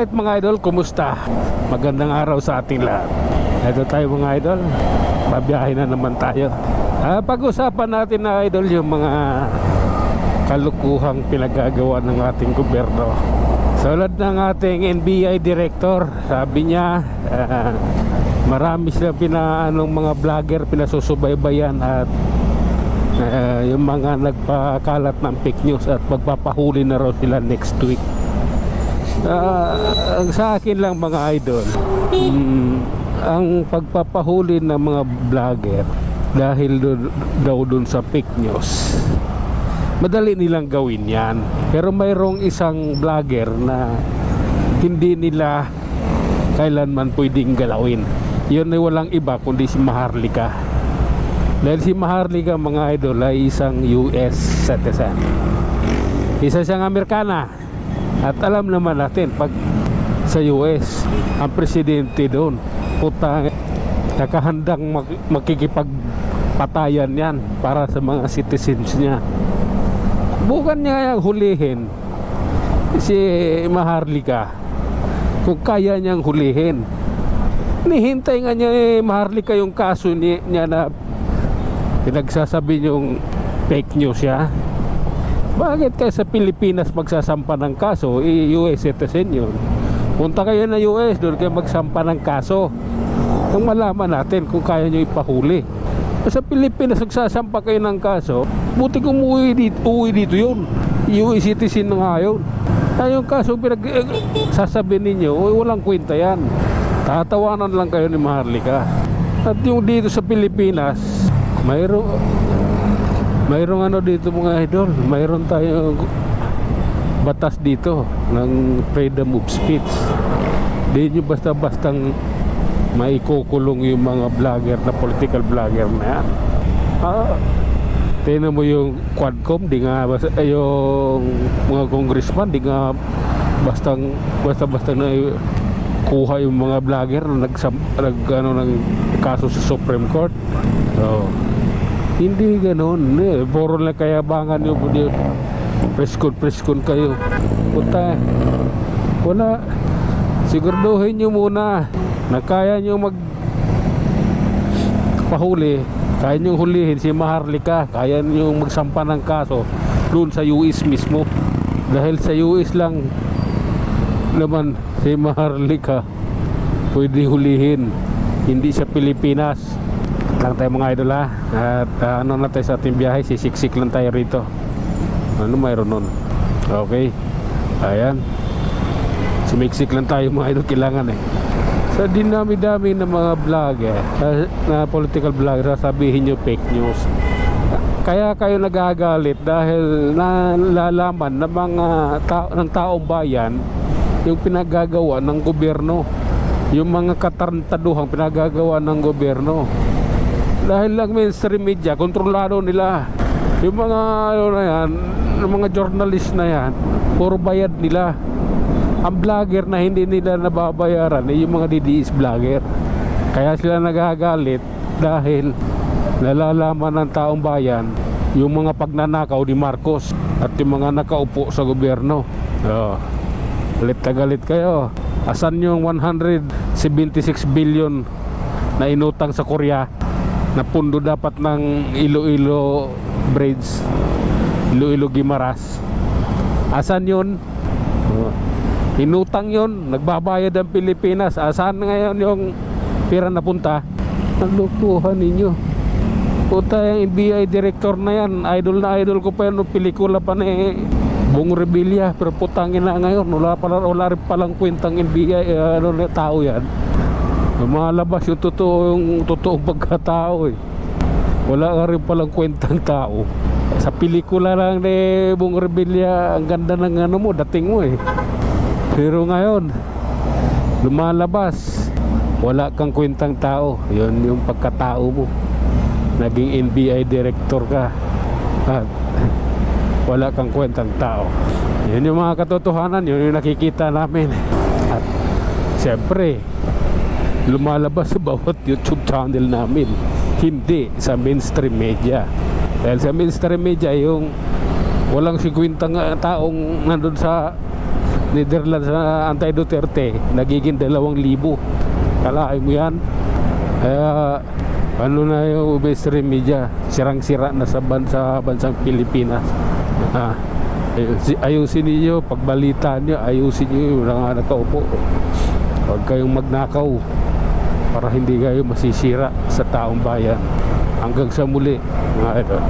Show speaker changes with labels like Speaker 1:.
Speaker 1: Alright mga idol, kumusta? Magandang araw sa ating lahat. Ito tayo mga idol, babiyahin na naman tayo. Pag-usapan natin na idol yung mga kalukuhang pinagagawa ng ating gobyerno. Tulad ng ating NBI director, sabi niya marami silang mga vlogger pinasusubaybayan at yung mga nagpakalat ng fake news at magpapahuli na raw sila next week. Ang sa akin lang mga idol, ang pagpapahuli ng mga vlogger dahil daw dun sa fake news, madali nilang gawin yan. Pero mayroong isang vlogger na hindi nila kailanman pwedeng galawin. Yun ay walang iba kundi si Maharlika. Dahil si Maharlika mga idol ay isang US citizen, isa siyang Amerikana. At alam naman natin pag sa US ang presidente doon, puta, nakahandang makikipagpatayan yan para sa mga citizens niya. Bukan niya hulihin si Maharlika kung kaya niyang hulihin. Nihintay nga niya Maharlika yung kaso niya na pinagsasabi niyong fake news siya. Bakit kayo sa Pilipinas magsasampa ng kaso? US citizen yun. Punta kayo na US, doon kayo magsampa ng kaso nang malaman natin kung kaya nyo ipahuli. Sa Pilipinas magsasampa kayo ng kaso, buti kung uwi dito yun. US citizen na nga yun. Yung kaso sasabihin ninyo, walang kwenta yan. Tatawanan lang kayo ni Maharlika. At yung dito sa Pilipinas, mayroong ano dito mga idol, mayroon tayong batas dito ng freedom of speech. Di nyo basta-bastang maikukulong yung mga vlogger na political vlogger na yan. Tingnan mo yung Quadcom, di nga yung mga congressman, di nga basta-basta na kuha yung mga vlogger na ng kaso sa Supreme Court. So hindi ganon, puro lang kayabangan yung preskon kayo. Punta, wala. Siguraduhin nyo muna na kaya nyo magpahuli, kaya nyo hulihin si Maharlika, kaya nyo magsampa ng kaso doon sa US mismo. Dahil sa US lang naman si Maharlika pwede hulihin, hindi sa Pilipinas. Lang tayo mga idol ha. At ano na tayo sa ating biyahe, sisiksik lang tayo rito. Ano mayroon nun? Okay, ayan, sumiksik lang tayo mga idol, kailangan sa dinami-dami ng mga vlogger na political vlogger, sabihin nyo fake news. Kaya kayo nagagalit dahil nalalaman ng mga ng taong bayan yung pinagagawa ng gobyerno, yung mga katarantaduhang pinagagawa ng gobyerno. Dahil lang mainstream media, kontrolado nila. Yung mga ano na yan, yung mga journalist na yan, puro bayad nila. Ang vlogger na hindi nila nababayaran yung mga DDS vlogger. Kaya sila nagagalit dahil nalalaman ng taong bayan yung mga pagnanakaw ni Marcos at yung mga nakaupo sa gobyerno. Galit na galit kayo. Asan yung 176 billion na inutang sa Korea na pundo dapat ng Iloilo Bridge, Iloilo Guimaras? Asan yun? Inutang yun, nagbabayad ang Pilipinas. Asan ngayon yung pira na punta? Naglukuhan ninyo. Puta, yung NBI director na yan, idol na idol ko pa yan, pelikula pa ni Bong Revilla. Pero putangin na ngayon, wala rin palang kwentang NBI tao yan. Lumalabas yung totoong pagkatao Wala ka rin palang kwentang tao. Sa pelikula lang ni Bong Revilla, ang ganda ng ano mo, dating mo Pero ngayon, lumalabas, wala kang kwentang tao. Yun yung pagkatao mo. Naging NBI director ka at wala kang kwentang tao. Yun yung mga katotohanan, yun yung nakikita namin. At siyempre, lumalabas sa bawat YouTube channel namin, hindi sa mainstream media. Dahil sa mainstream media, yung walang 50 taong nandun sa Netherlands na anti-Duterte nagiging 2,000. Kalahin mo yan. Kaya ano na yung mainstream media, sirang-sira na sa bansang Pilipinas. Ayusin niyo pagbalita niyo, ayusin niyo yung mga nakaupo. Huwag kayong magnakaw para hindi kayo masisira sa taong bayan. Hanggang sa muli, mga idol.